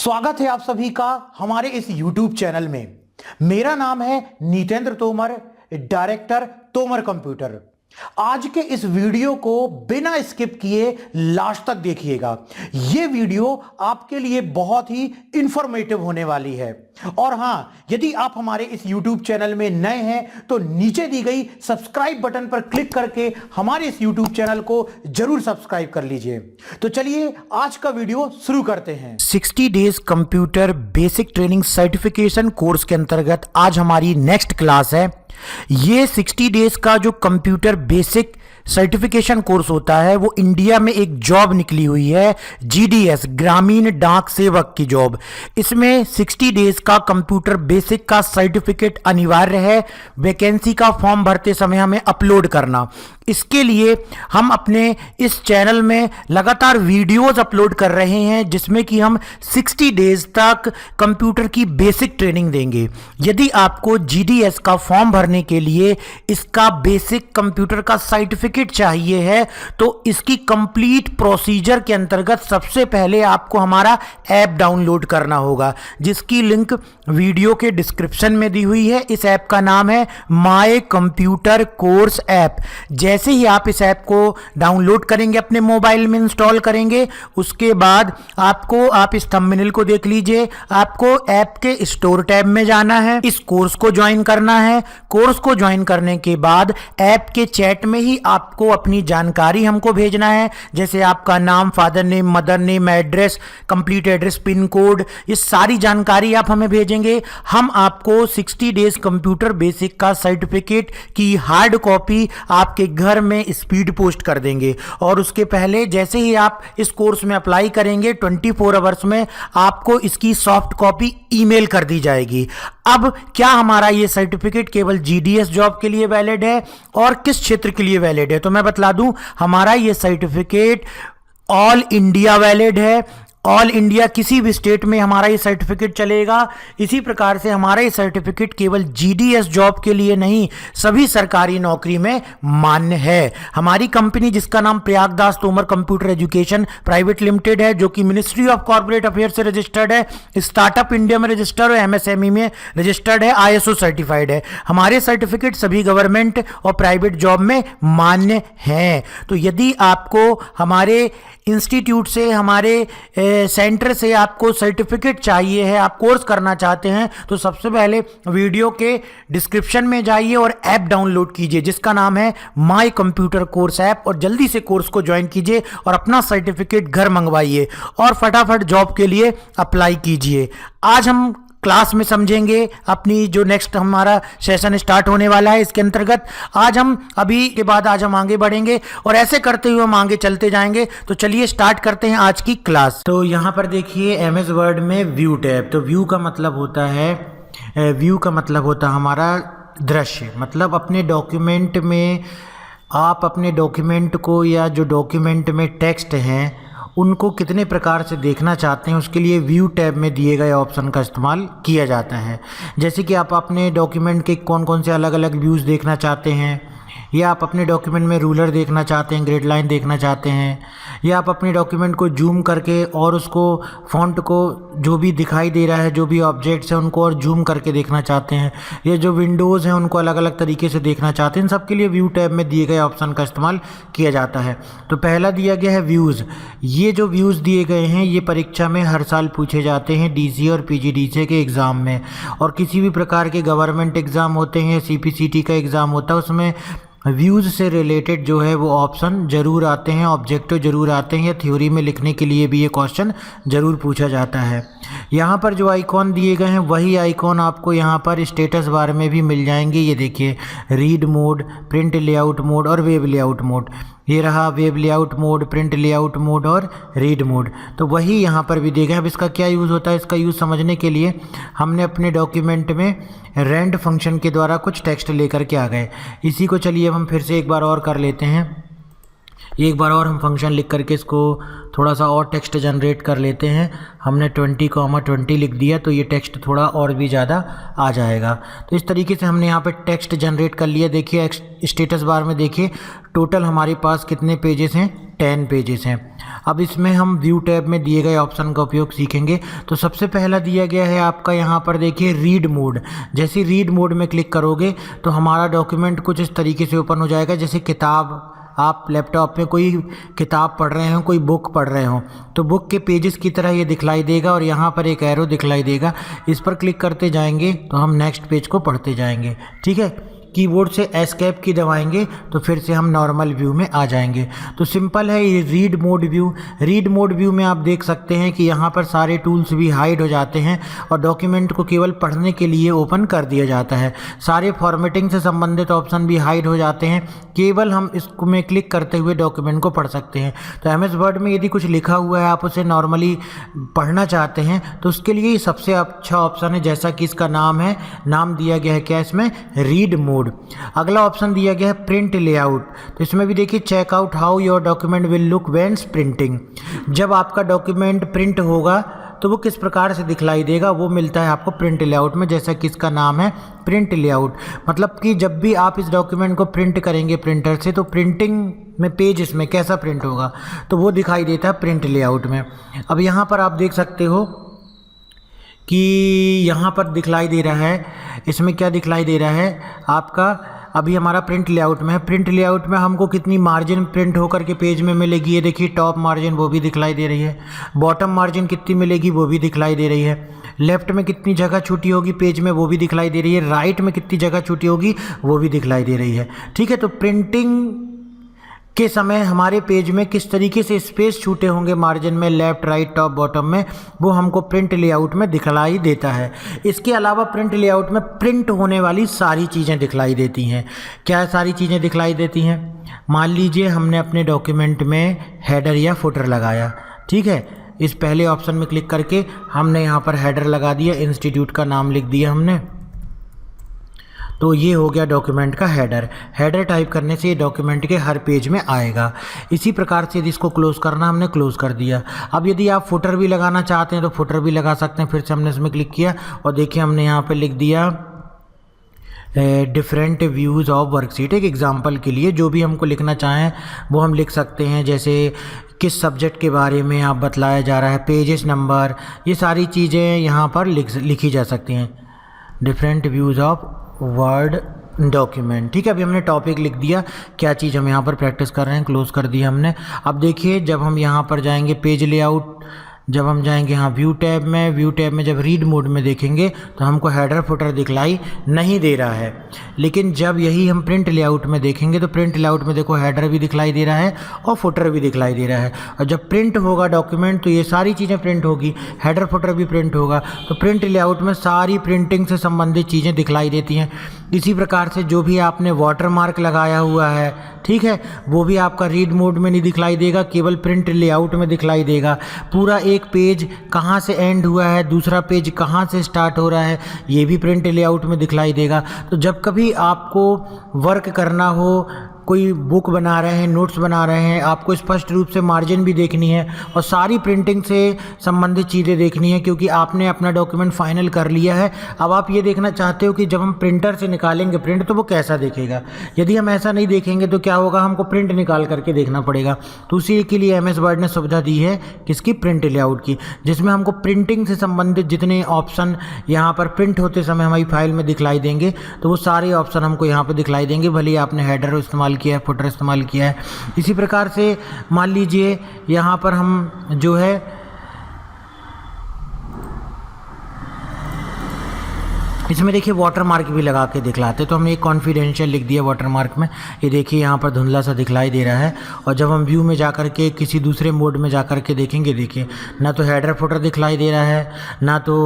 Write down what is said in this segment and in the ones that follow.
स्वागत है आप सभी का हमारे इस YouTube चैनल में। मेरा नाम है नीतेंद्र तोमर, डायरेक्टर तोमर कंप्यूटर। आज के इस वीडियो को बिना स्किप किए लास्ट तक देखिएगा। यह वीडियो आपके लिए बहुत ही इंफॉर्मेटिव होने वाली है। और हां, यदि आप हमारे इस YouTube चैनल में नए हैं तो नीचे दी गई सब्सक्राइब बटन पर क्लिक करके हमारे इस YouTube चैनल को जरूर सब्सक्राइब कर लीजिए। तो चलिए आज का वीडियो शुरू करते हैं। 60 days computer basic training certification course के अंतर्गत आज हमारी नेक्स्ट क्लास है। ये 60 डेज का जो कंप्यूटर बेसिक सर्टिफिकेशन कोर्स होता है वो इंडिया में एक जॉब निकली हुई है, GDS ग्रामीण डाक सेवक की जॉब। इसमें 60 डेज का कंप्यूटर बेसिक का सर्टिफिकेट अनिवार्य है। वैकेंसी का फॉर्म भरते समय हमें अपलोड करना। इसके लिए हम अपने इस चैनल में लगातार वीडियोस अपलोड कर रहे हैं जिसमें कि हम 60 डेज तक कंप्यूटर की बेसिक ट्रेनिंग देंगे। यदि आपको GDS का फॉर्म भरने के लिए इसका बेसिक कंप्यूटर का सर्टिफिकेट चाहिए है तो इसकी कंप्लीट प्रोसीजर के अंतर्गत सबसे पहले आपको हमारा ऐप डाउनलोड करना होगा, जिसकी लिंक वीडियो के डिस्क्रिप्शन में दी हुई है। इस ऐप का नाम है माय कंप्यूटर कोर्स ऐप। जैसे ही आप इस ऐप को डाउनलोड करेंगे, अपने मोबाइल में इंस्टॉल करेंगे, उसके बाद आप इस थंबनेल को देख लीजिए। आपको ऐप के स्टोर टैब में जाना है, इस कोर्स को ज्वाइन करना है। कोर्स को ज्वाइन करने के बाद ऐप के चैट में ही आपको अपनी जानकारी हमको भेजना है, जैसे आपका नाम, father name, mother name, address, complete address, pin code, ये सारी जानकारी आप हमें भेजेंगे। हम आपको 60 डेज कंप्यूटर बेसिक का सर्टिफिकेट की हार्ड कॉपी आपके घर में स्पीड पोस्ट कर देंगे। और उसके पहले जैसे ही आप इस कोर्स में अप्लाई करेंगे 24 आवर्स में आपको इसकी सॉफ्ट कॉपी ईमेल कर दी जाएगी। अब क्या हमारा ये सर्टिफिकेट केवल GDS जॉब के लिए वैलिड है और किस क्षेत्र के लिए वैलिड है, तो मैं बतला दूं, हमारा ये सर्टिफिकेट ऑल इंडिया वैलिड है। ऑल इंडिया किसी भी स्टेट में हमारा ये सर्टिफिकेट चलेगा। इसी प्रकार से हमारा ये सर्टिफिकेट केवल GDS जॉब के लिए नहीं, सभी सरकारी नौकरी में मान्य है। हमारी कंपनी, जिसका नाम Prayagdas Tomar computer education private limited है, जो कि मिनिस्ट्री ऑफ कॉर्पोरेट अफेयर से रजिस्टर्ड है, स्टार्टअप इंडिया में रजिस्टर्ड है, MSME में रजिस्टर्ड है, ISO सर्टिफाइड है। हमारे सर्टिफिकेट सभी गवर्नमेंट और प्राइवेट जॉब में मान्य हैं। तो यदि आपको हमारे इंस्टीट्यूट से, हमारे सेंटर से आपको सर्टिफिकेट चाहिए है, आप कोर्स करना चाहते हैं, तो सबसे पहले वीडियो के डिस्क्रिप्शन में जाइए और ऐप डाउनलोड कीजिए जिसका नाम है माय कंप्यूटर कोर्स ऐप, और जल्दी से कोर्स को ज्वाइन कीजिए और अपना सर्टिफिकेट घर मंगवाइए और फटाफट जॉब के लिए अप्लाई कीजिए। आज हम क्लास में समझेंगे अपनी जो नेक्स्ट हमारा सेशन स्टार्ट होने वाला है। इसके अंतर्गत आज हम आगे बढ़ेंगे और ऐसे करते हुए हम आगे चलते जाएंगे। तो चलिए स्टार्ट करते हैं आज की क्लास। तो यहाँ पर देखिए MS वर्ड में व्यू टैब। तो व्यू का मतलब होता है हमारा दृश्य, मतलब अपने डॉक्यूमेंट में आप अपने डॉक्यूमेंट को या जो डॉक्यूमेंट में टेक्स्ट हैं उनको कितने प्रकार से देखना चाहते हैं, उसके लिए व्यू टैब में दिए गए ऑप्शन का इस्तेमाल किया जाता है। जैसे कि आप अपने डॉक्यूमेंट के कौन कौन से अलग अलग व्यूज़ देखना चाहते हैं, या आप अपने डॉक्यूमेंट में रूलर देखना चाहते हैं, ग्रेड लाइन देखना चाहते हैं, या आप अपने डॉक्यूमेंट को जूम करके और उसको फॉन्ट को जो भी दिखाई दे रहा है, जो भी ऑब्जेक्ट्स हैं उनको और जूम करके देखना चाहते हैं, या जो विंडोज़ हैं उनको अलग अलग तरीके से देखना चाहते हैं, इन सब के लिए व्यू टैब में दिए गए ऑप्शन का इस्तेमाल किया जाता है। तो पहला दिया गया है व्यूज़। ये जो व्यूज़ दिए गए हैं ये परीक्षा में हर साल पूछे जाते हैं, DC और PGDCA के एग्ज़ाम में, और किसी भी प्रकार के गवर्नमेंट एग्ज़ाम होते हैं, CPCT का एग्ज़ाम होता है, उसमें व्यूज़ से रिलेटेड जो है वो ऑप्शन ज़रूर आते हैं, ऑब्जेक्टिव ज़रूर आते हैं, या थ्योरी में लिखने के लिए भी ये क्वेश्चन ज़रूर पूछा जाता है। यहाँ पर जो आइकॉन दिए गए हैं वही आइकॉन आपको यहाँ पर स्टेटस बार में भी मिल जाएंगे। ये देखिए, read mode, print layout mode और वेब लेआउट मोड। ये रहा web layout mode, print layout mode और रीड मोड। तो वही यहाँ पर भी देखें। अब इसका क्या यूज़ होता है, इसका यूज़ समझने के लिए हमने अपने डॉक्यूमेंट में रेंड फंक्शन के द्वारा कुछ टेक्स्ट लेकर के आ गए। इसी को चलिए अब हम फिर से एक बार और कर लेते हैं। एक बार और हम फंक्शन लिख करके इसको थोड़ा सा और टेक्स्ट जनरेट कर लेते हैं। हमने 20, 20 लिख दिया तो ये टेक्स्ट थोड़ा और भी ज़्यादा आ जाएगा। तो इस तरीके से हमने यहाँ पे टेक्स्ट जनरेट कर लिया। देखिए स्टेटस बार में देखिए टोटल हमारे पास कितने पेजेस हैं, 10 पेजेस हैं। अब इसमें हम व्यू टैब में दिए गए ऑप्शन का उपयोग सीखेंगे। तो सबसे पहला दिया गया है आपका यहाँ पर देखिए रीड मोड। जैसे रीड मोड में क्लिक करोगे तो हमारा डॉक्यूमेंट कुछ इस तरीके से ओपन हो जाएगा। जैसे किताब, आप लैपटॉप में कोई किताब पढ़ रहे हो, कोई बुक पढ़ रहे हो, तो बुक के पेजेस की तरह ये दिखलाई देगा और यहाँ पर एक एरो दिखलाई देगा। इस पर क्लिक करते जाएंगे तो हम नेक्स्ट पेज को पढ़ते जाएंगे। ठीक है, कीबोर्ड से एस्केप की दबाएंगे तो फिर से हम नॉर्मल व्यू में आ जाएंगे। तो सिंपल है ये read mode view. Read mode view में आप देख सकते हैं कि यहाँ पर सारे टूल्स भी हाइड हो जाते हैं और डॉक्यूमेंट को केवल पढ़ने के लिए ओपन कर दिया जाता है। सारे फॉर्मेटिंग से संबंधित ऑप्शन भी हाइड हो जाते हैं, केवल हम इसको में क्लिक करते हुए डॉक्यूमेंट को पढ़ सकते हैं। तो एमएस वर्ड में यदि कुछ लिखा हुआ है, आप उसे नॉर्मली पढ़ना चाहते हैं तो उसके लिए ये सबसे अच्छा ऑप्शन है। जैसा कि इसका नाम दिया गया है क्या, इसमें रीड मोड। अगला ऑप्शन दिया गया है प्रिंट लेआउट। तो इसमें भी देखिए check out how your document will look when printing. जब आपका डॉक्यूमेंट प्रिंट होगा तो वो किस प्रकार से दिखलाई देगा, वो मिलता है आपको प्रिंट लेआउट में। जैसा कि इसका नाम है प्रिंट लेआउट, मतलब कि जब भी आप इस डॉक्यूमेंट को प्रिंट करेंगे प्रिंटर से तो प्रिंटिंग में पेज इसमें कैसा प्रिंट होगा तो वो दिखाई देता है प्रिंट लेआउट में। अब यहाँ पर आप देख सकते हो कि यहाँ पर दिखलाई दे रहा है, इसमें क्या दिखलाई दे रहा है आपका, अभी हमारा प्रिंट लेआउट में है। प्रिंट लेआउट में हमको कितनी मार्जिन प्रिंट होकर के पेज में मिलेगी, ये देखिए टॉप मार्जिन वो भी दिखलाई दे रही है, बॉटम मार्जिन कितनी मिलेगी वो भी दिखलाई दे रही है, लेफ्ट में कितनी जगह छूटी होगी पेज में वो भी दिखलाई दे रही है, राइट में कितनी जगह छूटी होगी वो भी दिखलाई दे रही है। ठीक है, तो प्रिंटिंग के समय हमारे पेज में किस तरीके से स्पेस छूटे होंगे मार्जिन में, लेफ्ट राइट टॉप बॉटम में, वो हमको प्रिंट लेआउट में दिखलाई देता है। इसके अलावा प्रिंट लेआउट में प्रिंट होने वाली सारी चीज़ें दिखलाई देती हैं। क्या सारी चीज़ें दिखलाई देती हैं, मान लीजिए हमने अपने डॉक्यूमेंट में हेडर या फुटर लगाया। ठीक है, इस पहले ऑप्शन में क्लिक करके हमने यहाँ पर हेडर लगा दिया, इंस्टीट्यूट का नाम लिख दिया हमने, तो ये हो गया डॉक्यूमेंट का हेडर। हेडर टाइप करने से ये डॉक्यूमेंट के हर पेज में आएगा। इसी प्रकार से यदि इसको क्लोज़ करना, हमने क्लोज़ कर दिया। अब यदि आप फुटर भी लगाना चाहते हैं तो फुटर भी लगा सकते हैं। फिर से हमने इसमें क्लिक किया और देखिए हमने यहाँ पे लिख दिया डिफरेंट व्यूज़ ऑफ वर्कशीट। एक एग्जांपल के लिए जो भी हमको लिखना चाहें वो हम लिख सकते हैं। जैसे किस सब्जेक्ट के बारे में आप बतलाया जा रहा है, पेजेस नंबर, ये सारी चीज़ें यहाँ पर लिखी जा सकती हैं। Different views of word document. ठीक है, अभी हमने टॉपिक लिख दिया, क्या चीज़ हम यहाँ पर प्रैक्टिस कर रहे हैं, क्लोज़ कर दिया हमने। अब देखिए जब हम यहाँ पर जाएंगे पेज लेआउट, जब हम जाएंगे यहाँ व्यू टैब में जब रीड मोड में देखेंगे तो हमको हेडर फुटर दिखलाई नहीं दे रहा है। लेकिन जब यही हम प्रिंट लेआउट में देखेंगे तो प्रिंट लेआउट में देखो हेडर भी दिखलाई दे रहा है और फुटर भी दिखलाई दे रहा है। और जब प्रिंट होगा डॉक्यूमेंट तो ये सारी चीज़ें प्रिंट होगी, हेडर फुटर भी प्रिंट होगा। तो प्रिंट लेआउट में सारी प्रिंटिंग से संबंधित चीज़ें दिखलाई देती हैं। इसी प्रकार से जो भी आपने वाटर मार्क लगाया हुआ है, ठीक है, वो भी आपका रीड मोड में नहीं दिखलाई देगा, केवल प्रिंट लेआउट में दिखलाई देगा। पूरा एक पेज कहाँ से एंड हुआ है, दूसरा पेज कहाँ से स्टार्ट हो रहा है, ये भी प्रिंट लेआउट में दिखलाई देगा। तो जब कभी आपको वर्क करना हो, कोई बुक बना रहे हैं, नोट्स बना रहे हैं, आपको स्पष्ट रूप से मार्जिन भी देखनी है और सारी प्रिंटिंग से संबंधित चीज़ें देखनी है, क्योंकि आपने अपना डॉक्यूमेंट फाइनल कर लिया है। अब आप ये देखना चाहते हो कि जब हम प्रिंटर से निकालेंगे प्रिंट तो वो कैसा दिखेगा। यदि हम ऐसा नहीं देखेंगे तो क्या होगा, हमको प्रिंट निकाल करके देखना पड़ेगा। तो उसी के लिए एमएस वर्ड ने सुविधा दी है किसकी, प्रिंट लेआउट की, जिसमें हमको प्रिंटिंग से संबंधित जितने ऑप्शन यहाँ पर प्रिंट होते समय हमारी फाइल में दिखलाई देंगे तो वो सारे ऑप्शन हमको यहाँ पर दिखलाई देंगे, भले ही आपने हेडर इस्तेमाल किया है, फुटर इस्तेमाल किया है। इसी प्रकार से मान लीजिए यहाँ पर हम जो है इसमें देखिए वाटर मार्क भी लगा के दिखलाते, तो हमने एक कॉन्फिडेंशियल लिख दिया वाटर मार्क में। ये देखिए यहाँ पर धुंधला सा दिखलाई दे रहा है। और जब हम व्यू में जाकर के किसी दूसरे मोड में जाकर के देखेंगे, देखिए ना तो हेडर फुटर दिखलाई दे रहा है, ना तो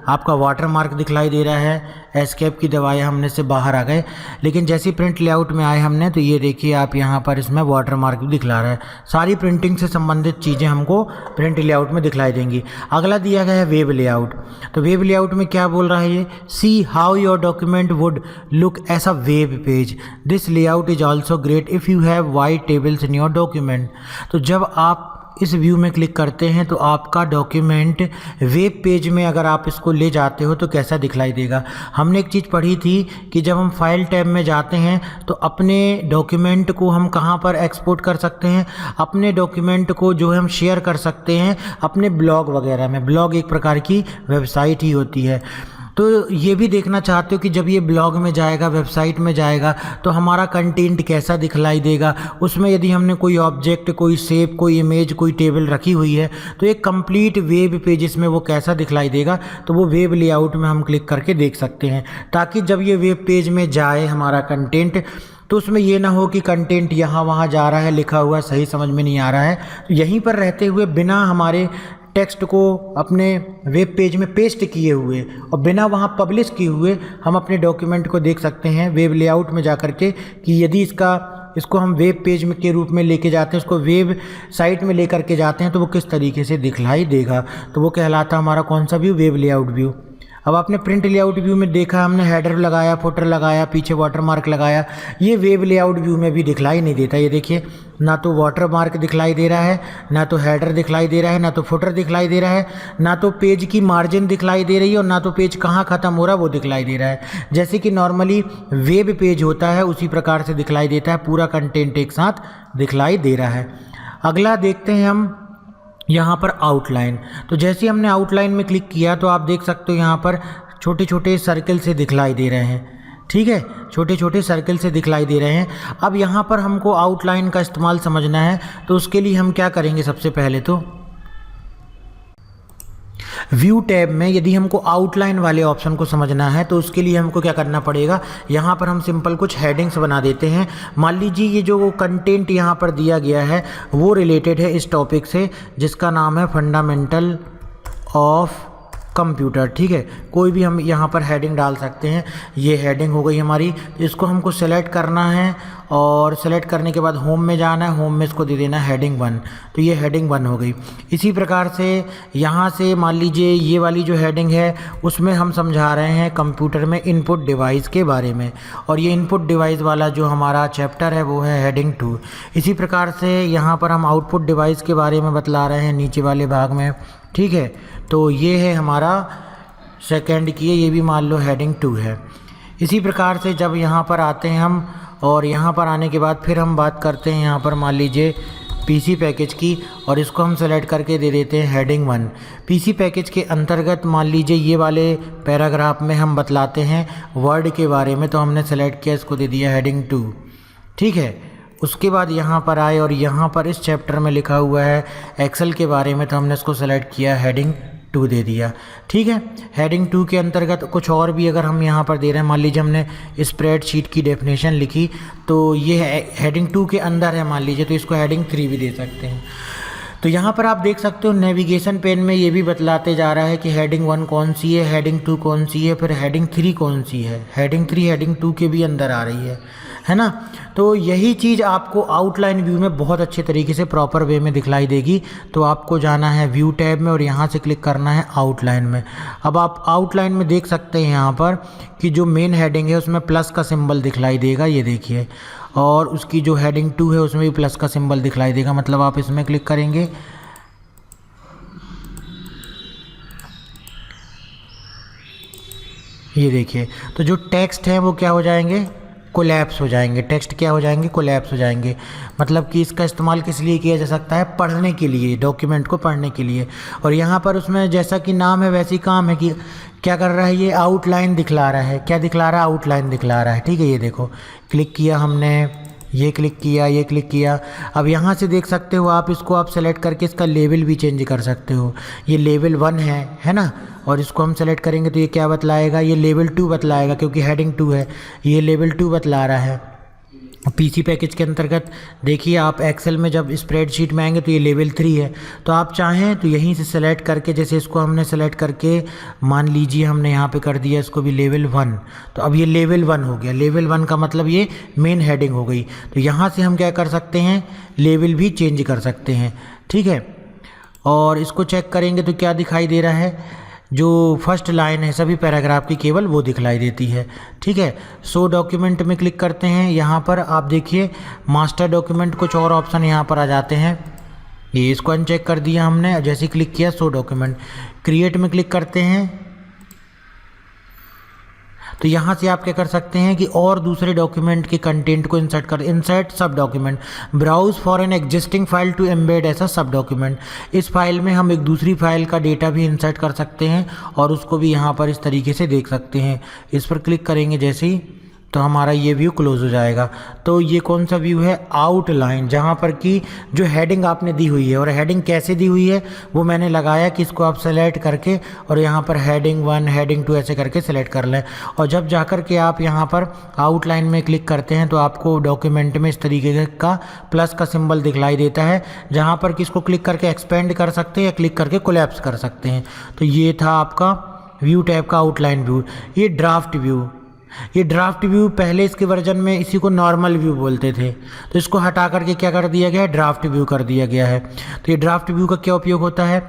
आपका वाटर मार्क दिखलाई दे रहा है। एस्केप की दबाया हमने से बाहर आ गए। लेकिन जैसे प्रिंट लेआउट में आए हमने तो ये देखिए आप यहाँ पर इसमें वाटर मार्क भी दिखला रहा है। सारी प्रिंटिंग से संबंधित चीज़ें हमको प्रिंट लेआउट में दिखलाई देंगी। अगला दिया गया है वेब लेआउट। तो वेब लेआउट में क्या बोल रहा है ये, see how your document would look as a web page, this layout is also great if you have wide tables in your document. तो जब आप इस व्यू में क्लिक करते हैं तो आपका डॉक्यूमेंट वेब पेज में अगर आप इसको ले जाते हो तो कैसा दिखलाई देगा। हमने एक चीज़ पढ़ी थी कि जब हम फाइल टैब में जाते हैं तो अपने डॉक्यूमेंट को हम कहाँ पर एक्सपोर्ट कर सकते हैं, अपने डॉक्यूमेंट को जो है हम शेयर कर सकते हैं अपने ब्लॉग वगैरह में। ब्लॉग एक प्रकार की वेबसाइट ही होती है। तो ये भी देखना चाहते हो कि जब ये ब्लॉग में जाएगा, वेबसाइट में जाएगा, तो हमारा कंटेंट कैसा दिखलाई देगा। उसमें यदि हमने कोई ऑब्जेक्ट, कोई शेप, कोई इमेज, कोई टेबल रखी हुई है तो एक कंप्लीट वेब पेज में वो कैसा दिखलाई देगा, तो वो वेब लेआउट में हम क्लिक करके देख सकते हैं, ताकि जब ये वेब पेज में जाए हमारा कंटेंट तो उसमें ये ना हो कि कंटेंट यहाँ वहाँ जा रहा है, लिखा हुआ सही समझ में नहीं आ रहा है। तो यहीं पर रहते हुए बिना हमारे टेक्स्ट को अपने वेब पेज में पेस्ट किए हुए और बिना वहाँ पब्लिश किए हुए हम अपने डॉक्यूमेंट को देख सकते हैं वेब लेआउट में जा कर के कि यदि इसको हम वेब पेज में के रूप में लेके जाते हैं, उसको वेब साइट में लेकर के जाते हैं तो वो किस तरीके से दिखलाई देगा। तो वो कहलाता हमारा कौन सा व्यू, वेब लेआउट व्यू। अब आपने प्रिंट लेआउट व्यू में देखा, हमने हेडर लगाया, फुटर लगाया, पीछे वाटरमार्क लगाया, ये वेब लेआउट व्यू में भी दिखलाई नहीं देता। ये देखिए, ना तो वाटरमार्क दिखलाई दे रहा है, ना तो हेडर दिखलाई दे रहा है, ना तो फुटर दिखलाई दे रहा है, ना तो पेज की मार्जिन दिखलाई दे रही है और ना तो पेज कहाँ ख़त्म हो रहा है वो दिखलाई दे रहा है। जैसे कि नॉर्मली वेब पेज होता है उसी प्रकार से दिखलाई देता है, पूरा कंटेंट एक साथ दिखलाई दे रहा है। अगला देखते हैं हम यहाँ पर आउटलाइन। तो जैसे हमने आउटलाइन में क्लिक किया तो आप देख सकते हो यहाँ पर छोटे छोटे सर्कल से दिखलाई दे रहे हैं। ठीक है, छोटे छोटे सर्कल से दिखलाई दे रहे हैं। अब यहाँ पर हमको आउटलाइन का इस्तेमाल समझना है तो उसके लिए हम क्या करेंगे, सबसे पहले तो व्यू टैब में यदि हमको आउटलाइन वाले ऑप्शन को समझना है तो उसके लिए हमको क्या करना पड़ेगा, यहाँ पर हम सिंपल कुछ हेडिंग्स बना देते हैं। मान लीजिए ये जो कंटेंट यहाँ पर दिया गया है वो रिलेटेड है इस टॉपिक से जिसका नाम है फंडामेंटल ऑफ कंप्यूटर। ठीक है, कोई भी हम यहाँ पर हेडिंग डाल सकते हैं। ये हेडिंग हो गई हमारी, इसको हमको सेलेक्ट करना है और सेलेक्ट करने के बाद होम में जाना है, होम में इसको दे देना है हेडिंग 1। तो ये हेडिंग 1 हो गई। इसी प्रकार से यहाँ से मान लीजिए ये वाली जो हेडिंग है उसमें हम समझा रहे हैं कंप्यूटर में इनपुट डिवाइस के बारे में, और ये इनपुट डिवाइस वाला जो हमारा चैप्टर है वो है हेडिंग 2। इसी प्रकार से यहाँ पर हम आउटपुट डिवाइस के बारे में बतला रहे हैं नीचे वाले भाग में। ठीक है, तो ये है हमारा सेकंड की है, ये भी मान लो हेडिंग 2 है। इसी प्रकार से जब यहाँ पर आते हैं हम और यहाँ पर आने के बाद फिर हम बात करते हैं यहाँ पर मान लीजिए पीसी पैकेज की, और इसको हम सेलेक्ट करके दे देते हैं हेडिंग 1। पीसी पैकेज के अंतर्गत मान लीजिए ये वाले पैराग्राफ में हम बतलाते हैं वर्ड के बारे में, तो हमने सेलेक्ट किया, इसको दे दिया हेडिंग 2। ठीक है, उसके बाद यहाँ पर आए और यहाँ पर इस चैप्टर में लिखा हुआ है एक्सेल के बारे में, तो हमने इसको सेलेक्ट किया, हेडिंग 2 दे दिया। ठीक है, हेडिंग 2 के अंतर्गत कुछ और भी अगर हम यहाँ पर दे रहे हैं, मान लीजिए हमने स्प्रेडशीट की डेफिनेशन लिखी तो ये हेडिंग 2 के अंदर है मान लीजिए, तो इसको हेडिंग 3 भी दे सकते हैं। तो यहाँ पर आप देख सकते हो नेविगेशन पेन में ये भी बतलाते जा रहा है कि हेडिंग 1 कौन सी है, हेडिंग 2 कौन सी है, फिर हेडिंग 3 कौन सी है। हेडिंग 3 हेडिंग 2 के भी अंदर आ रही है ना। तो यही चीज़ आपको आउटलाइन व्यू में बहुत अच्छे तरीके से प्रॉपर वे में दिखलाई देगी। तो आपको जाना है व्यू टैब में और यहाँ से क्लिक करना है आउटलाइन में। अब आप आउटलाइन में देख सकते हैं यहाँ पर कि जो मेन हेडिंग है उसमें प्लस का सिंबल दिखलाई देगा, ये देखिए, और उसकी जो हेडिंग 2 है उसमें भी प्लस का सिंबल दिखलाई देगा। मतलब आप इसमें क्लिक करेंगे, ये देखिए, तो जो टेक्स्ट है वो क्या हो जाएंगे, कोलैप्स हो जाएंगे। टेक्स्ट क्या हो जाएंगे, कोलैप्स हो जाएंगे। मतलब कि इसका इस्तेमाल किस लिए किया जा सकता है, पढ़ने के लिए, डॉक्यूमेंट को पढ़ने के लिए। और यहाँ पर उसमें जैसा कि नाम है वैसी काम है कि क्या कर रहा है, ये आउटलाइन दिखला रहा है। क्या दिखला रहा है, आउटलाइन दिखला रहा है। ठीक है, ये देखो, क्लिक किया हमने, ये क्लिक किया, ये क्लिक किया। अब यहाँ से देख सकते हो आप, इसको आप सेलेक्ट करके इसका लेवल भी चेंज कर सकते हो। ये लेवल 1 है ना, और इसको हम सेलेक्ट करेंगे तो ये क्या बतलाएगा, ये लेवल 2 बतलाएगा, क्योंकि हेडिंग 2 है, ये लेवल 2 बतला रहा है। पीसी पैकेज के अंतर्गत देखिए आप एक्सेल में जब स्प्रेडशीट में आएंगे तो ये लेवल 3 है। तो आप चाहें तो यहीं से सेलेक्ट करके, जैसे इसको हमने सेलेक्ट करके मान लीजिए हमने यहाँ पे कर दिया इसको भी लेवल 1, तो अब ये लेवल 1 हो गया। लेवल 1 का मतलब ये मेन हेडिंग हो गई। तो यहाँ से हम क्या कर सकते हैं, लेवल भी चेंज कर सकते हैं। ठीक है, और इसको चेक करेंगे तो क्या दिखाई दे रहा है, जो फर्स्ट लाइन है सभी पैराग्राफ की केवल वो दिखलाई देती है। ठीक है, शो डॉक्यूमेंट में क्लिक करते हैं। यहाँ पर आप देखिए मास्टर डॉक्यूमेंट कुछ और ऑप्शन यहाँ पर आ जाते हैं, ये इसको अनचेक कर दिया हमने। जैसे क्लिक किया शो डॉक्यूमेंट, क्रिएट में क्लिक करते हैं तो यहाँ से आप क्या कर सकते हैं कि और दूसरे डॉक्यूमेंट के कंटेंट को insert browse for an existing file to embed ऐसा सब डॉक्यूमेंट। इस फाइल में हम एक दूसरी फाइल का डेटा भी इंसर्ट कर सकते हैं और उसको भी यहाँ पर इस तरीके से देख सकते हैं। इस पर क्लिक करेंगे जैसे ही तो हमारा ये व्यू क्लोज हो जाएगा। तो ये कौन सा व्यू है, आउटलाइन, जहाँ पर कि जो हेडिंग आपने दी हुई है, और हेडिंग कैसे दी हुई है वो मैंने लगाया कि इसको आप सेलेक्ट करके और यहाँ पर हेडिंग 1 हेडिंग 2 ऐसे करके सेलेक्ट कर लें। और जब जाकर के आप यहाँ पर आउटलाइन में क्लिक करते हैं तो आपको डॉक्यूमेंट में इस तरीके का प्लस का सिंबल दिखलाई देता है, जहाँ पर कि इसको क्लिक करके एक्सपेंड कर सकते हैं या क्लिक करके कोलैप्स कर सकते हैं। तो ये था आपका व्यू टैब का आउटलाइन व्यू। ये ड्राफ्ट व्यू, ये ड्राफ्ट व्यू पहले इसके वर्जन में इसी को नॉर्मल व्यू बोलते थे, तो इसको हटा करके क्या कर दिया गया है, ड्राफ्ट व्यू कर दिया गया है। तो ये ड्राफ्ट व्यू का क्या उपयोग होता है,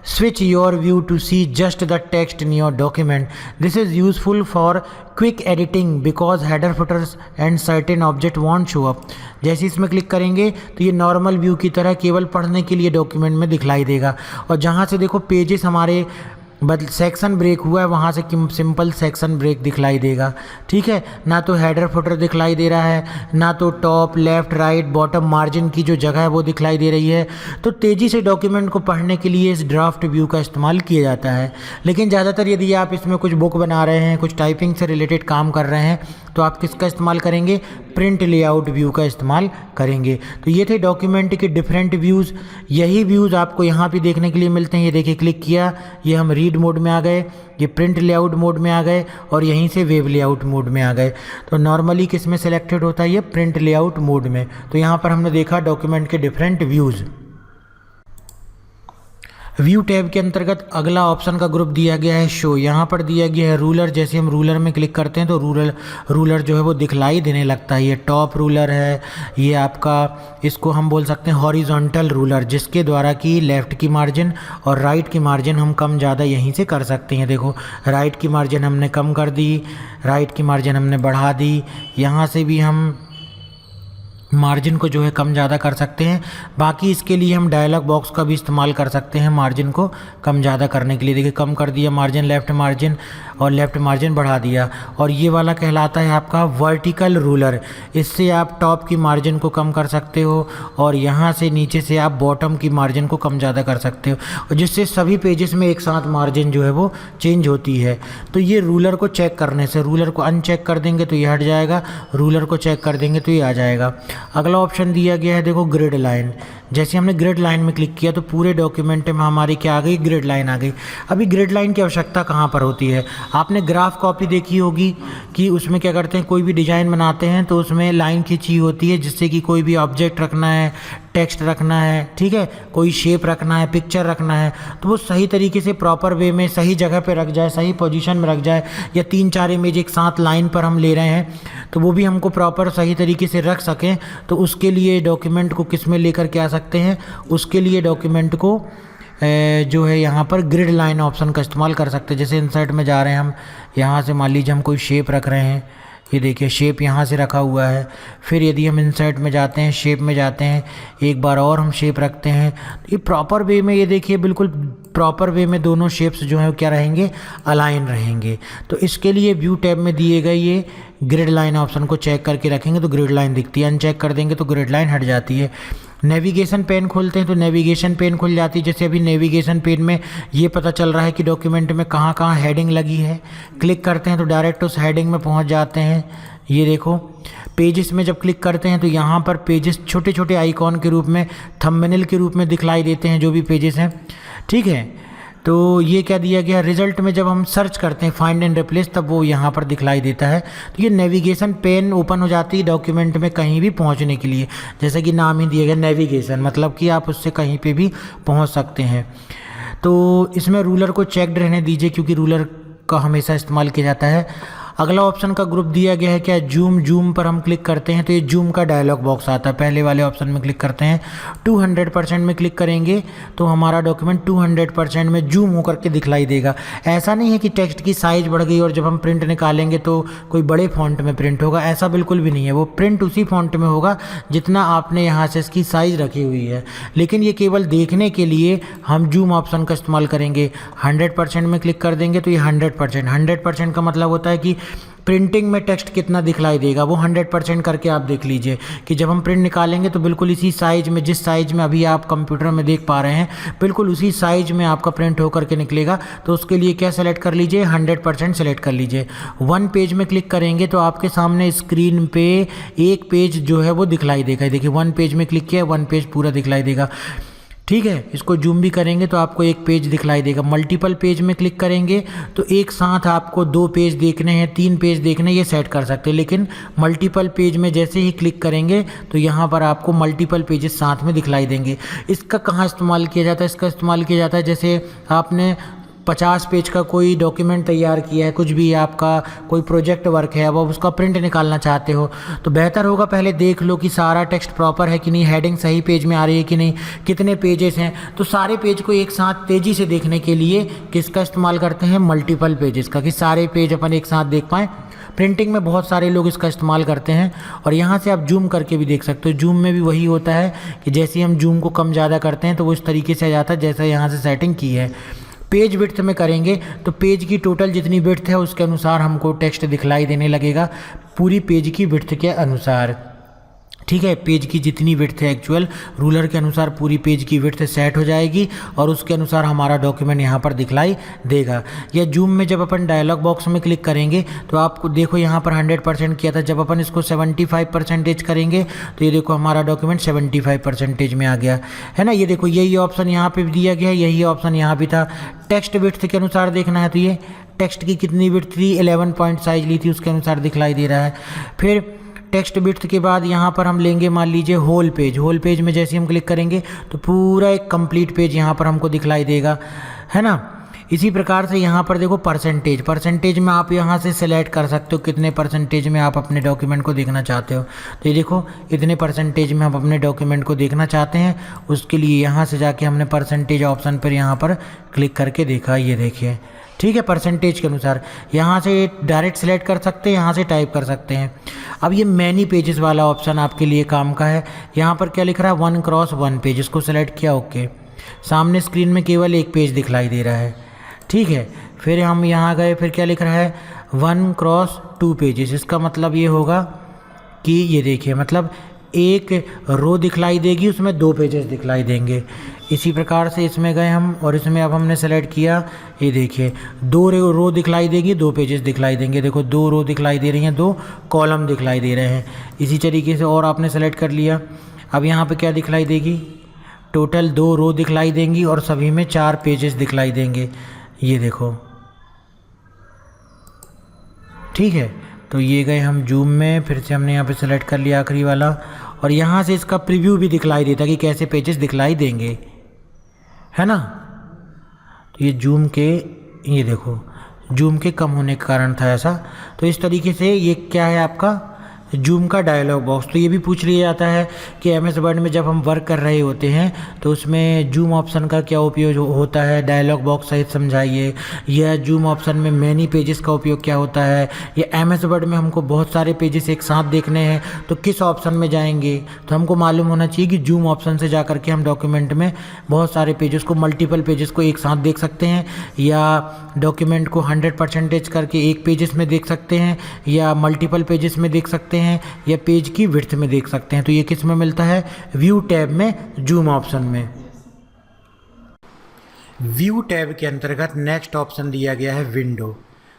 switch your view to see just the text in your document. This is useful for quick editing because header footers and certain object won't show up. जैसे इसमें क्लिक करेंगे तो ये नॉर्मल व्यू की तरह केवल पढ़ने के लिए डॉक्यूमेंट में दिखलाई देगा। और जहाँ से देखो पेजेस हमारे सेक्शन ब्रेक हुआ है वहाँ से सिंपल सेक्शन ब्रेक दिखलाई देगा। ठीक है, ना तो हेडर फुटर दिखलाई दे रहा है, ना तो top left right bottom margin की जो जगह है वो दिखलाई दे रही है। तो तेज़ी से डॉक्यूमेंट को पढ़ने के लिए इस ड्राफ्ट व्यू का इस्तेमाल किया जाता है। लेकिन ज़्यादातर यदि आप इसमें कुछ बुक बना रहे हैं, कुछ टाइपिंग से रिलेटेड काम कर रहे हैं, तो आप किसका इस्तेमाल करेंगे, प्रिंट लेआउट व्यू का इस्तेमाल करेंगे। तो ये थे डॉक्यूमेंट के डिफरेंट व्यूज़। यही व्यूज़ आपको यहाँ भी देखने के लिए मिलते हैं। ये देखिए क्लिक किया, ये हम रीड मोड में आ गए, ये प्रिंट लेआउट मोड में आ गए और यहीं से वेब लेआउट मोड में आ गए। तो नॉर्मली किस में सिलेक्टेड होता है, ये प्रिंट लेआउट मोड में। तो यहाँ पर हमने देखा डॉक्यूमेंट के डिफरेंट व्यूज़। व्यू टैब के अंतर्गत अगला ऑप्शन का ग्रुप दिया गया है शो। यहाँ पर दिया गया है रूलर। जैसे हम रूलर में क्लिक करते हैं तो रूलर जो है वो दिखलाई देने लगता है। ये टॉप रूलर है, ये आपका इसको हम बोल सकते हैं हॉरिजॉन्टल रूलर, जिसके द्वारा कि लेफ़्ट की मार्जिन और राइट की मार्जिन हम कम ज़्यादा यहीं से कर सकते हैं। देखो राइट की मार्जिन हमने कम कर दी, राइट की मार्जिन हमने बढ़ा दी, यहाँ से भी हम मार्जिन को जो है कम ज़्यादा कर सकते हैं। बाकी इसके लिए हम डायलॉग बॉक्स का भी इस्तेमाल कर सकते हैं मार्जिन को कम ज़्यादा करने के लिए। देखिए कम कर दिया मार्जिन, लेफ़्ट मार्जिन और लेफ़्ट मार्जिन बढ़ा दिया। और ये वाला कहलाता है आपका वर्टिकल रूलर। इससे आप टॉप की मार्जिन को कम कर सकते हो और यहाँ से नीचे से आप बॉटम की मार्जिन को कम ज़्यादा कर सकते हो, और जिससे सभी पेजेस में एक साथ मार्जिन जो है वो चेंज होती है। तो ये रूलर को चेक करने से, रूलर को अनचेक कर देंगे तो ये हट जाएगा, रूलर को चेक कर देंगे तो ये आ जाएगा। अगला ऑप्शन दिया गया है देखो ग्रिड लाइन। जैसे हमने ग्रिड लाइन में क्लिक किया तो पूरे डॉक्यूमेंट में हमारी क्या आ गई, ग्रिड लाइन आ गई। अभी ग्रिड लाइन की आवश्यकता कहाँ पर होती है, आपने ग्राफ कॉपी देखी होगी कि उसमें क्या करते हैं, कोई भी डिज़ाइन बनाते हैं तो उसमें लाइन खींची होती है जिससे कि कोई भी ऑब्जेक्ट रखना है, टेक्स्ट रखना है, ठीक है, कोई शेप रखना है, पिक्चर रखना है, तो वो सही तरीके से प्रॉपर वे में सही जगह पे रख जाए, सही पोजीशन में रख जाए। या 3-4 इमेज एक साथ लाइन पर हम ले रहे हैं तो वो भी हमको प्रॉपर सही तरीके से रख सकें, तो उसके लिए डॉक्यूमेंट को किस में लेकर के आ सकते हैं, उसके लिए डॉक्यूमेंट को जो है यहाँ पर ग्रिड लाइन ऑप्शन का इस्तेमाल कर सकते हैं। जैसे इंसर्ट में जा रहे हैं हम, यहाँ से मान लीजिए हम कोई शेप रख रहे हैं, ये देखिए शेप यहाँ से रखा हुआ है। फिर यदि हम इंसर्ट में जाते हैं, शेप में जाते हैं, एक बार और हम शेप रखते हैं, तो ये प्रॉपर वे में, ये देखिए बिल्कुल प्रॉपर वे में दोनों शेप्स जो हैं क्या रहेंगे, अलाइन रहेंगे। तो इसके लिए व्यू टैब में दिए गए ये ग्रिड लाइन ऑप्शन को चेक करके रखेंगे तो ग्रिड लाइन दिखती है, अनचेक कर देंगे तो ग्रिड लाइन हट जाती है। नेविगेशन पेन खोलते हैं तो नेविगेशन पेन खुल जाती है। जैसे अभी नेविगेशन पेन में ये पता चल रहा है कि डॉक्यूमेंट में कहाँ कहाँ हेडिंग लगी है, क्लिक करते हैं तो डायरेक्ट उस हेडिंग में पहुँच जाते हैं। ये देखो पेजेस में जब क्लिक करते हैं तो यहाँ पर पेजेस छोटे छोटे आइकॉन के रूप में, थंबनेल के रूप में दिखलाई देते हैं जो भी पेजेस हैं, ठीक है। तो ये क्या दिया गया, रिजल्ट में जब हम सर्च करते हैं फाइंड एंड रिप्लेस, तब वो यहाँ पर दिखलाई देता है। तो ये नेविगेशन पेन ओपन हो जाती है डॉक्यूमेंट में कहीं भी पहुँचने के लिए। जैसे कि नाम ही दिया गया नेविगेशन, मतलब कि आप उससे कहीं पे भी पहुँच सकते हैं। तो इसमें रूलर को चेक्ड रहने दीजिए क्योंकि रूलर का हमेशा इस्तेमाल किया जाता है। अगला ऑप्शन का ग्रुप दिया गया है क्या, जूम। जूम पर हम क्लिक करते हैं तो ये जूम का डायलॉग बॉक्स आता है। पहले वाले ऑप्शन में क्लिक करते हैं, 200% में क्लिक करेंगे तो हमारा डॉक्यूमेंट 200% में जूम होकर के दिखलाई देगा। ऐसा नहीं है कि टेक्स्ट की साइज़ बढ़ गई और जब हम प्रिंट निकालेंगे तो कोई बड़े फॉन्ट में प्रिंट होगा, ऐसा बिल्कुल भी नहीं है। वो प्रिंट उसी फॉन्ट में होगा जितना आपने यहाँ से इसकी साइज़ रखी हुई है, लेकिन ये केवल देखने के लिए हम जूम ऑप्शन का इस्तेमाल करेंगे। 100% में क्लिक कर देंगे तो ये 100% का मतलब होता है कि प्रिंटिंग में टेक्स्ट कितना दिखलाई देगा, वो 100% करके आप देख लीजिए कि जब हम प्रिंट निकालेंगे तो बिल्कुल इसी साइज़ में, जिस साइज़ में अभी आप कंप्यूटर में देख पा रहे हैं, बिल्कुल उसी साइज़ में आपका प्रिंट होकर के निकलेगा। तो उसके लिए क्या सेलेक्ट कर लीजिए, 100% सेलेक्ट कर लीजिए। 1 पेज में क्लिक करेंगे तो आपके सामने स्क्रीन पे एक पेज जो है वो दिखलाई देगा। देखिए 1 पेज में क्लिक किया, 1 पेज पूरा दिखलाई देगा। ठीक है, इसको जूम भी करेंगे तो आपको एक पेज दिखलाई देगा। मल्टीपल पेज में क्लिक करेंगे तो एक साथ आपको 2 पेज देखने हैं, 3 पेज देखने, ये सेट कर सकते हैं। लेकिन मल्टीपल पेज में जैसे ही क्लिक करेंगे तो यहाँ पर आपको मल्टीपल पेजेस साथ में दिखलाई देंगे। इसका कहाँ इस्तेमाल किया जाता है, इसका इस्तेमाल किया जाता है जैसे आपने 50 पेज का कोई डॉक्यूमेंट तैयार किया है, कुछ भी आपका कोई प्रोजेक्ट वर्क है, अब आप उसका प्रिंट निकालना चाहते हो तो बेहतर होगा पहले देख लो कि सारा टेक्स्ट प्रॉपर है कि नहीं, हेडिंग सही पेज में आ रही है कि नहीं, कितने पेजेस हैं। तो सारे पेज को एक साथ तेज़ी से देखने के लिए किसका इस्तेमाल करते हैं, मल्टीपल पेजेस का, कि सारे पेज अपन एक साथ देख पाएँ। प्रिंटिंग में बहुत सारे लोग इसका इस्तेमाल करते हैं और यहाँ से आप जूम करके भी देख सकते हो। जूम में भी वही होता है कि जैसे ही हम जूम को कम ज़्यादा करते हैं तो वो इस तरीके से आ जाता है जैसा यहाँ से सेटिंग की है। पेज विड्थ में करेंगे तो पेज की टोटल जितनी विड्थ है उसके अनुसार हमको टेक्स्ट दिखलाई देने लगेगा, पूरी पेज की विड्थ के अनुसार। ठीक है, पेज की जितनी विड्थ है एक्चुअल रूलर के अनुसार पूरी पेज की विड्थ सेट हो जाएगी और उसके अनुसार हमारा डॉक्यूमेंट यहाँ पर दिखलाई देगा। या जूम में जब अपन डायलॉग बॉक्स में क्लिक करेंगे तो आपको देखो यहाँ पर 100% किया था, जब अपन इसको 75% करेंगे तो ये देखो हमारा डॉक्यूमेंट 75% में आ गया है ना। ये देखो यही ऑप्शन यहाँ पर दिया गया है, यही ऑप्शन यहाँ भी था। टेक्स्ट विड्थ के अनुसार देखना है तो ये टेक्स्ट की कितनी विड्थ थी, 11 पॉइंट साइज ली थी, उसके अनुसार दिखलाई दे रहा है। फिर टेक्स्ट विड्थ के बाद यहाँ पर हम लेंगे मान लीजिए होल पेज। होल पेज में जैसे हम क्लिक करेंगे तो पूरा एक कंप्लीट पेज यहाँ पर हमको दिखलाई देगा, है ना। इसी प्रकार से यहाँ पर देखो परसेंटेज, परसेंटेज में आप यहाँ से सेलेक्ट कर सकते हो कितने परसेंटेज में आप अपने डॉक्यूमेंट को देखना चाहते हो। तो ये देखो इतने परसेंटेज में हम अपने डॉक्यूमेंट को देखना चाहते हैं, उसके लिए यहाँ से जाके हमने परसेंटेज ऑप्शन पर यहाँ पर क्लिक करके देखा, ये देखिए। ठीक है, परसेंटेज के अनुसार यहाँ से डायरेक्ट सेलेक्ट कर सकते हैं, यहाँ से टाइप कर सकते हैं। अब ये मैनी पेजेस वाला ऑप्शन आपके लिए काम का है। यहाँ पर क्या लिख रहा है, 1x1 पेज, इसको सेलेक्ट किया, ओके। सामने स्क्रीन में केवल एक पेज दिखलाई दे रहा है। ठीक है, फिर हम यहाँ गए, फिर क्या लिख रहा है 1x2 पेजेस। इसका मतलब ये होगा कि ये देखिए मतलब एक रो दिखलाई देगी, उसमें 2 पेजेस दिखलाई देंगे। इसी प्रकार से इसमें गए हम और इसमें अब हमने सेलेक्ट किया, ये देखिए 2 रो दिखलाई देगी, 2 पेजेस दिखलाई देंगे। देखो 2 रो दिखलाई दे रही हैं, 2 कॉलम दिखलाई दे रहे हैं। इसी तरीके से और आपने सेलेक्ट कर लिया। अब यहाँ पे क्या दिखलाई देगी, टोटल 2 रो दिखलाई देंगी और सभी में 4 पेजेस दिखलाई देंगे, ये देखो। ठीक है, तो ये गए हम जूम में, फिर से हमने यहाँ पे सेलेक्ट कर लिया आखिरी वाला और यहाँ से इसका प्रीव्यू भी दिखलाई देता कि कैसे पेजेस दिखलाई देंगे, है ना। तो ये जूम के, ये देखो जूम के कम होने के कारण था ऐसा। तो इस तरीके से ये क्या है आपका जूम का डायलॉग बॉक्स। तो ये भी पूछ लिया जाता है कि एमएस वर्ड में जब हम वर्क कर रहे होते हैं तो उसमें जूम ऑप्शन का क्या उपयोग होता है, डायलॉग बॉक्स सहित समझाइए। या जूम ऑप्शन में मैनी पेजेस का उपयोग क्या होता है, या एमएस वर्ड में हमको बहुत सारे पेजेस एक साथ देखने हैं तो किस ऑप्शन में जाएंगे। तो हमको मालूम होना चाहिए कि जूम ऑप्शन से जा करके हम डॉक्यूमेंट में बहुत सारे पेजेस को, मल्टीपल पेजेस को एक साथ देख सकते हैं, या डॉक्यूमेंट को 100% करके एक पेजेस में देख सकते हैं, या मल्टीपल पेजेस में देख सकते हैं, या पेज की विड्थ में देख सकते हैं। तो ये किस में मिलता है, व्यू टैब में, जूम ऑप्शन में। व्यू टैब के अंतर्गत नेक्स्ट ऑप्शन दिया गया है विंडो।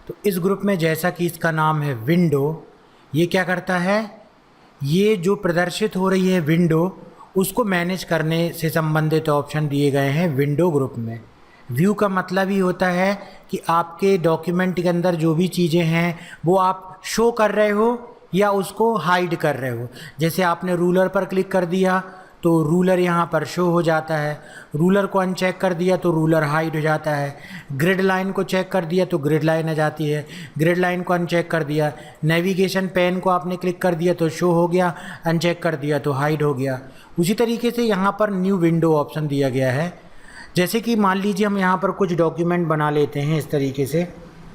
तो इस ग्रुप में जैसा कि इसका नाम है विंडो, ये क्या करता है, ये जो प्रदर्शित हो रही है विंडो उसको मैनेज करने से संबंधित ऑप्शन दिए गए हैं विंडो ग्रुप में। व्यू का मतलब ही होता है कि आपके डॉक्यूमेंट के अंदर जो भी चीज़ें हैं वो आप शो कर रहे हो या उसको हाइड कर रहे हो। जैसे आपने रूलर पर क्लिक कर दिया तो रूलर यहाँ पर शो हो जाता है। रूलर को अनचेक कर दिया तो रूलर हाइड हो जाता है। ग्रिड लाइन को चेक कर दिया तो ग्रिड लाइन आ जाती है। ग्रिड लाइन को अनचेक कर दिया। नेविगेशन पेन को आपने क्लिक कर दिया तो शो हो गया, अनचेक कर दिया तो हाइड हो गया। उसी तरीके से यहाँ पर न्यू विंडो ऑप्शन दिया गया है। जैसे कि मान लीजिए हम यहाँ पर कुछ डॉक्यूमेंट बना लेते हैं इस तरीके से।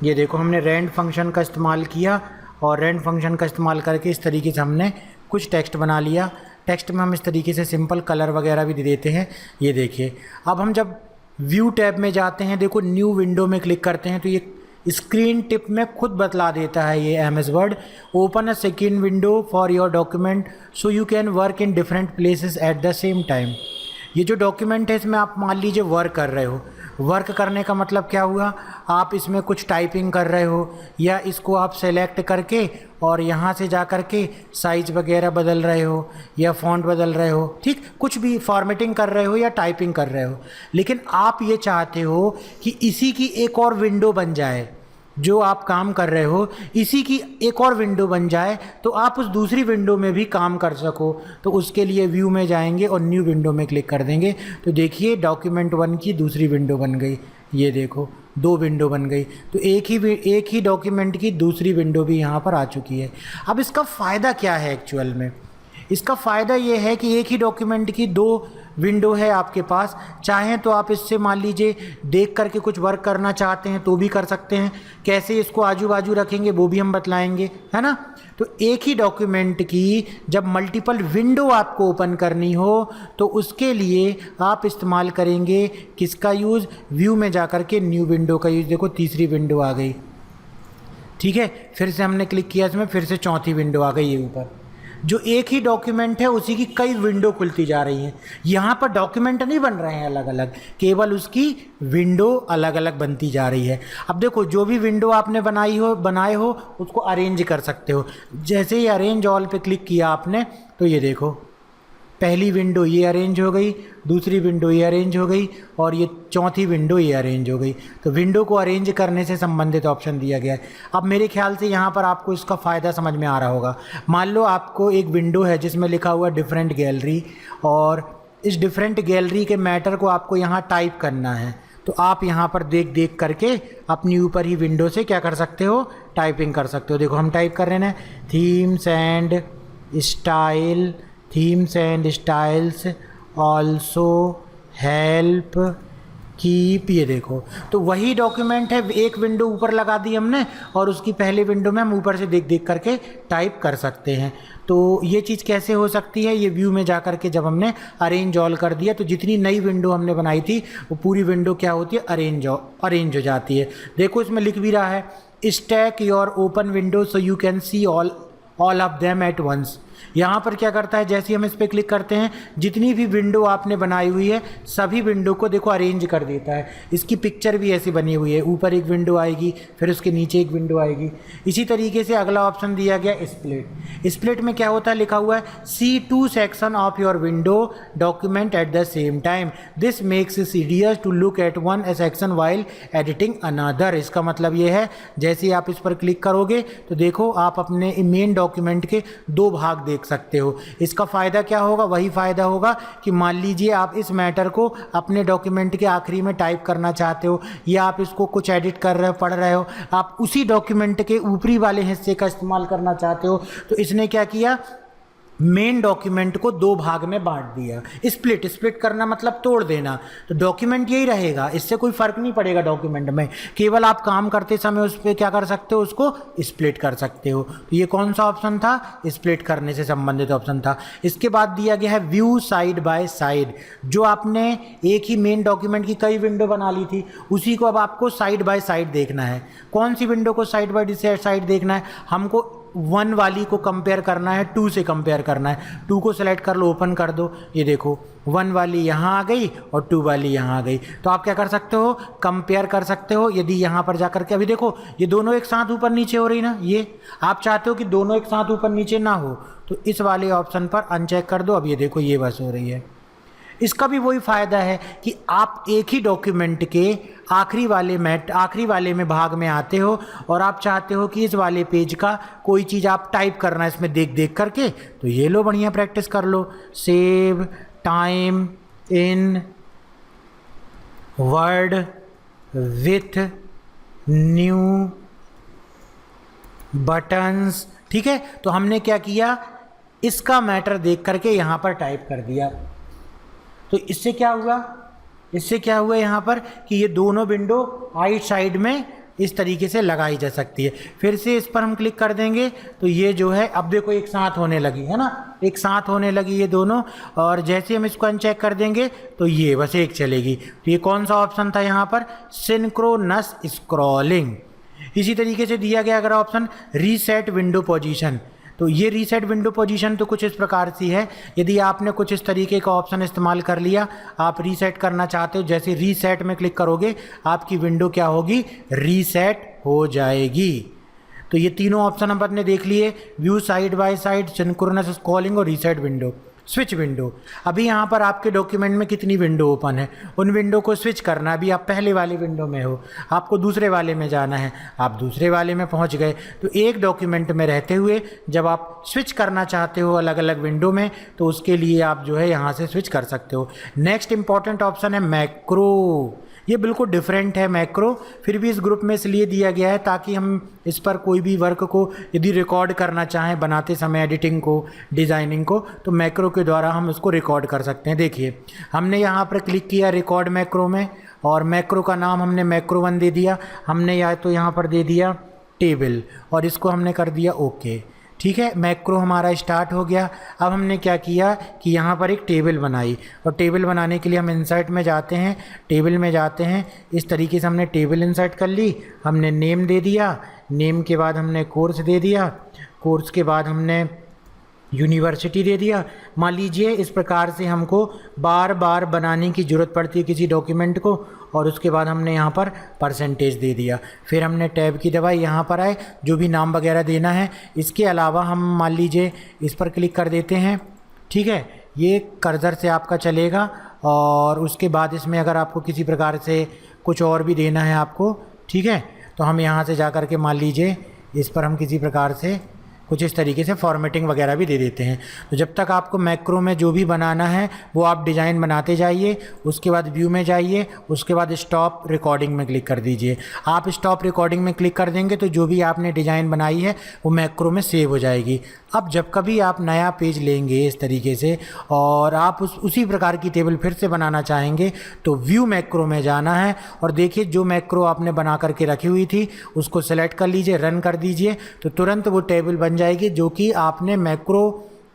ये देखो हमने रेंड फंक्शन का इस्तेमाल किया और रेंड फंक्शन का इस्तेमाल करके इस तरीके से हमने कुछ टेक्स्ट बना लिया। टेक्स्ट में हम इस तरीके से सिंपल कलर वगैरह भी दे देते हैं। ये देखिए, अब हम जब व्यू टैब में जाते हैं, देखो न्यू विंडो में क्लिक करते हैं तो ये स्क्रीन टिप में खुद बतला देता है ये MS word, open a second window for your document so you can work in different places at the same time. ये जो डॉक्यूमेंट है इसमें आप मान लीजिए वर्क कर रहे हो। वर्क करने का मतलब क्या हुआ, आप इसमें कुछ टाइपिंग कर रहे हो या इसको आप सेलेक्ट करके और यहाँ से जा कर के साइज वगैरह बदल रहे हो या फ़ॉन्ट बदल रहे हो, ठीक, कुछ भी फॉर्मेटिंग कर रहे हो या टाइपिंग कर रहे हो। लेकिन आप ये चाहते हो कि इसी की एक और विंडो बन जाए, जो आप काम कर रहे हो इसी की एक और विंडो बन जाए तो आप उस दूसरी विंडो में भी काम कर सको। तो उसके लिए व्यू में जाएंगे और न्यू विंडो में क्लिक कर देंगे तो देखिए डॉक्यूमेंट 1 की दूसरी विंडो बन गई। ये देखो 2 विंडो बन गई, तो एक ही डॉक्यूमेंट की दूसरी विंडो भी यहाँ पर आ चुकी है। अब इसका फ़ायदा क्या है एक्चुअल में? इसका फ़ायदा ये है कि एक ही डॉक्यूमेंट की 2 विंडो है आपके पास। चाहें तो आप इससे मान लीजिए देख करके कुछ वर्क करना चाहते हैं तो भी कर सकते हैं। कैसे इसको आजू बाजू रखेंगे वो भी हम बतलाएंगे, है ना। तो एक ही डॉक्यूमेंट की जब मल्टीपल विंडो आपको ओपन करनी हो तो उसके लिए आप इस्तेमाल करेंगे किसका यूज़, व्यू में जा कर के न्यू विंडो का यूज़। देखो तीसरी विंडो आ गई, ठीक है, फिर से हमने क्लिक किया इसमें, फिर से चौथी विंडो आ गई। ये ऊपर जो एक ही डॉक्यूमेंट है उसी की कई विंडो खुलती जा रही हैं। यहाँ पर डॉक्यूमेंट नहीं बन रहे हैं अलग अलग, केवल उसकी विंडो अलग अलग बनती जा रही है। अब देखो जो भी विंडो आपने बनाए हो उसको अरेंज कर सकते हो। जैसे ही अरेंज ऑल पे क्लिक किया आपने तो ये देखो पहली विंडो ये अरेंज हो गई, दूसरी विंडो ये अरेंज हो गई और ये चौथी विंडो ये अरेंज हो गई। तो विंडो को अरेंज करने से संबंधित ऑप्शन दिया गया है। अब मेरे ख्याल से यहाँ पर आपको इसका फ़ायदा समझ में आ रहा होगा। मान लो आपको एक विंडो है जिसमें लिखा हुआ डिफरेंट गैलरी और इस डिफरेंट गैलरी के मैटर को आपको यहाँ टाइप करना है। तो आप यहाँ पर देख करके अपनी ऊपर ही विंडो से क्या कर सकते हो, टाइपिंग कर सकते हो। देखो हम टाइप कर रहे हैं themes and styles also help keep. ये देखो तो वही डॉक्यूमेंट है, एक विंडो ऊपर लगा दी हमने और उसकी पहले विंडो में हम ऊपर से देख करके टाइप कर सकते हैं। तो ये चीज़ कैसे हो सकती है, ये व्यू में जा कर के जब हमने अरेंज ऑल कर दिया तो जितनी नई विंडो हमने बनाई थी वो पूरी विंडो क्या होती है, अरेंज हो जाती है। देखो इसमें लिख भी रहा है stack your open window so you can see all of them at once. यहाँ पर क्या करता है, जैसे ही हम इस पर क्लिक करते हैं जितनी भी विंडो आपने बनाई हुई है सभी विंडो को देखो अरेंज कर देता है। इसकी पिक्चर भी ऐसी बनी हुई है, ऊपर एक विंडो आएगी फिर उसके नीचे एक विंडो आएगी। इसी तरीके से अगला ऑप्शन दिया गया स्प्लिट। स्प्लिट में क्या होता है, लिखा हुआ है see 2 section of your window document at the same time, this makes it easier to look at one section while editing another. इसका मतलब ये है जैसे आप इस पर क्लिक करोगे तो देखो आप अपने मेन डॉक्यूमेंट के 2 भाग देख सकते हो। इसका फ़ायदा क्या होगा, वही फ़ायदा होगा कि मान लीजिए आप इस मैटर को अपने डॉक्यूमेंट के आखिरी में टाइप करना चाहते हो या आप इसको कुछ एडिट कर रहे हो, पढ़ रहे हो, आप उसी डॉक्यूमेंट के ऊपरी वाले हिस्से का इस्तेमाल करना चाहते हो तो इसने क्या किया, मेन डॉक्यूमेंट को 2 भाग में बांट दिया। स्प्लिट करना मतलब तोड़ देना। तो डॉक्यूमेंट यही रहेगा, इससे कोई फ़र्क नहीं पड़ेगा डॉक्यूमेंट में, केवल आप काम करते समय उस पर क्या कर सकते हो, उसको स्प्लिट कर सकते हो। तो ये कौन सा ऑप्शन था, स्प्लिट करने से संबंधित ऑप्शन था। इसके बाद दिया गया है व्यू साइड बाय साइड। जो आपने एक ही मेन डॉक्यूमेंट की कई विंडो बना ली थी उसी को अब आपको साइड बाय साइड देखना है। कौन सी विंडो को साइड बाय साइड देखना है, हमको 1 वाली को कंपेयर करना है 2 से कंपेयर करना है। 2 को सेलेक्ट कर लो, ओपन कर दो, ये देखो 1 वाली यहाँ आ गई और 2 वाली यहाँ आ गई। तो आप क्या कर सकते हो, कंपेयर कर सकते हो। यदि यहाँ पर जाकर के अभी देखो ये दोनों एक साथ ऊपर नीचे हो रही ना, ये आप चाहते हो कि दोनों एक साथ ऊपर नीचे ना हो तो इस वाले ऑप्शन पर अनचेक कर दो। अब ये देखो ये बस हो रही है। इसका भी वही फ़ायदा है कि आप एक ही डॉक्यूमेंट के आखिरी वाले में भाग में आते हो और आप चाहते हो कि इस वाले पेज का कोई चीज़ आप टाइप करना है इसमें देख करके, तो ये लो बढ़िया प्रैक्टिस कर लो। Save time in Word with new buttons. ठीक है, तो हमने क्या किया, इसका मैटर देख करके यहाँ पर टाइप कर दिया। तो इससे क्या हुआ यहाँ पर कि ये दोनों विंडो राइट साइड में इस तरीके से लगाई जा सकती है। फिर से इस पर हम क्लिक कर देंगे तो ये जो है अब देखो एक साथ होने लगी है ना, एक साथ होने लगी ये दोनों। और जैसे हम इसको अनचेक कर देंगे तो ये बस एक चलेगी। तो ये कौन सा ऑप्शन था यहाँ पर, सिंक्रोनस स्क्रॉलिंग। इसी तरीके से दिया गया अगर ऑप्शन रीसेट विंडो पोजीशन, तो ये रीसेट विंडो पोजीशन तो कुछ इस प्रकार सी है। यदि आपने कुछ इस तरीके का ऑप्शन इस्तेमाल कर लिया, आप रीसेट करना चाहते हो, जैसे रीसेट में क्लिक करोगे आपकी विंडो क्या होगी, रीसेट हो जाएगी। तो ये तीनों ऑप्शन हम अपने देख लिए, view side by side, synchronous scrolling और रीसेट विंडो, स्विच विंडो। अभी यहाँ पर आपके डॉक्यूमेंट में कितनी विंडो ओपन है, उन विंडो को स्विच करना। अभी आप पहले वाले विंडो में हो, आपको दूसरे वाले में जाना है, आप दूसरे वाले में पहुँच गए। तो एक डॉक्यूमेंट में रहते हुए जब आप स्विच करना चाहते हो अलग अलग विंडो में, तो उसके लिए आप जो है यहाँ से स्विच कर सकते हो। नेक्स्ट इंपॉर्टेंट ऑप्शन है मैक्रो। ये बिल्कुल डिफरेंट है मैक्रो, फिर भी इस ग्रुप में इसलिए दिया गया है ताकि हम इस पर कोई भी वर्क को यदि रिकॉर्ड करना चाहें बनाते समय, एडिटिंग को, डिज़ाइनिंग को, तो मैक्रो के द्वारा हम उसको रिकॉर्ड कर सकते हैं। देखिए हमने यहाँ पर क्लिक किया रिकॉर्ड मैक्रो में, और मैक्रो का नाम हमने मैक्रो 1 दे दिया। हमने या तो यहाँ पर दे दिया टेबल, और इसको हमने कर दिया ओके। ठीक है, मैक्रो हमारा स्टार्ट हो गया। अब हमने क्या किया कि यहाँ पर एक टेबल बनाई, और टेबल बनाने के लिए हम इंसर्ट में जाते हैं, टेबल में जाते हैं, इस तरीके से हमने टेबल इंसर्ट कर ली। हमने नेम दे दिया, नेम के बाद हमने कोर्स दे दिया, कोर्स के बाद हमने यूनिवर्सिटी दे दिया। मान लीजिए इस प्रकार से हमको बार बार बनाने की ज़रूरत पड़ती है किसी डॉक्यूमेंट को, और उसके बाद हमने यहाँ पर परसेंटेज दे दिया। फिर हमने टैब की दबाई, यहाँ पर आए, जो भी नाम वगैरह देना है। इसके अलावा हम मान लीजिए इस पर क्लिक कर देते हैं। ठीक है, ये कर्सर से आपका चलेगा, और उसके बाद इसमें अगर आपको किसी प्रकार से कुछ और भी देना है आपको, ठीक है, तो हम यहाँ से जा कर के मान लीजिए इस पर हम किसी प्रकार से कुछ इस तरीके से फॉर्मेटिंग वगैरह भी दे देते हैं। तो जब तक आपको मैक्रो में जो भी बनाना है वो आप डिज़ाइन बनाते जाइए, उसके बाद व्यू में जाइए, उसके बाद स्टॉप रिकॉर्डिंग में क्लिक कर दीजिए। आप स्टॉप रिकॉर्डिंग में क्लिक कर देंगे तो जो भी आपने डिज़ाइन बनाई है वो मैक्रो में सेव हो जाएगी। अब जब कभी आप नया पेज लेंगे इस तरीके से, और आप उसी प्रकार की टेबल फिर से बनाना चाहेंगे, तो व्यू मैक्रो में जाना है, और देखिए जो मैक्रो आपने बना करके रखी हुई थी उसको सेलेक्ट कर लीजिए, रन कर दीजिए, तो तुरंत वो टेबल बन जाएगी जो कि आपने मैक्रो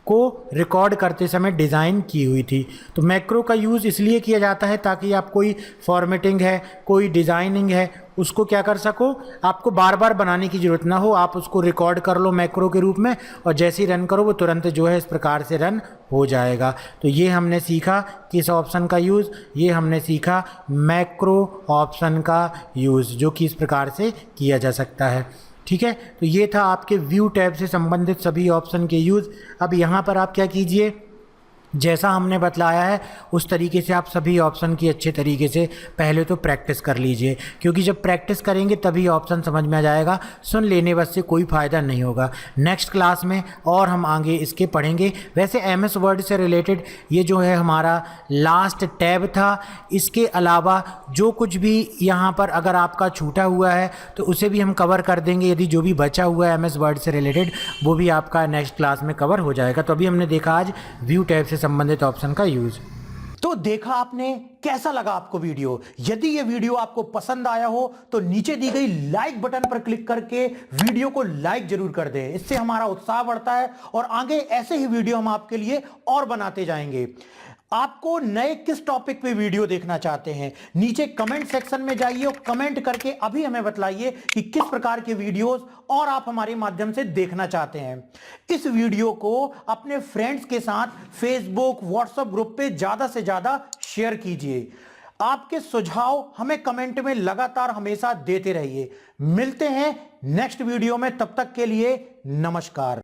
को रिकॉर्ड करते समय डिज़ाइन की हुई थी। तो मैक्रो का यूज़ इसलिए किया जाता है ताकि आप कोई फॉर्मेटिंग है, कोई डिज़ाइनिंग है, उसको क्या कर सको, आपको बार बार बनाने की ज़रूरत ना हो, आप उसको रिकॉर्ड कर लो मैक्रो के रूप में, और जैसे ही रन करो वो तुरंत जो है इस प्रकार से रन हो जाएगा। तो ये हमने सीखा किस ऑप्शन का यूज़, ये हमने सीखा मैक्रो ऑप्शन का यूज़, जो कि इस प्रकार से किया जा सकता है। ठीक है, तो ये था आपके व्यू टैब से संबंधित सभी ऑप्शन के यूज़। अब यहाँ पर आप क्या कीजिए, जैसा हमने बतलाया है उस तरीके से आप सभी ऑप्शन की अच्छे तरीके से पहले तो प्रैक्टिस कर लीजिए, क्योंकि जब प्रैक्टिस करेंगे तभी ऑप्शन समझ में आ जाएगा। सुन लेने बस से कोई फ़ायदा नहीं होगा। नेक्स्ट क्लास में और हम आगे इसके पढ़ेंगे। वैसे एमएस वर्ड से रिलेटेड ये जो है हमारा लास्ट टैब था। इसके अलावा जो कुछ भी यहाँ पर अगर आपका छूटा हुआ है तो उसे भी हम कवर कर देंगे। यदि जो भी बचा हुआ है एमएस वर्ड से रिलेटेड वो भी आपका नेक्स्ट क्लास में कवर हो जाएगा। तो अभी हमने देखा आज व्यू टैब से संबंधित ऑप्शन का यूज। तो देखा आपने, कैसा लगा आपको वीडियो? यदि ये वीडियो आपको पसंद आया हो तो नीचे दी गई लाइक बटन पर क्लिक करके वीडियो को लाइक जरूर कर दें। इससे हमारा उत्साह बढ़ता है और आगे ऐसे ही वीडियो हम आपके लिए और बनाते जाएंगे। आपको नए किस टॉपिक पे वीडियो देखना चाहते हैं, नीचे कमेंट सेक्शन में जाइए और कमेंट करके अभी हमें बतलाइए कि किस प्रकार के वीडियोस और आप हमारे माध्यम से देखना चाहते हैं। इस वीडियो को अपने फ्रेंड्स के साथ फेसबुक, व्हाट्सएप ग्रुप पे ज्यादा से ज्यादा शेयर कीजिए। आपके सुझाव हमें कमेंट में लगातार हमेशा देते रहिए। मिलते हैं नेक्स्ट वीडियो में, तब तक के लिए नमस्कार।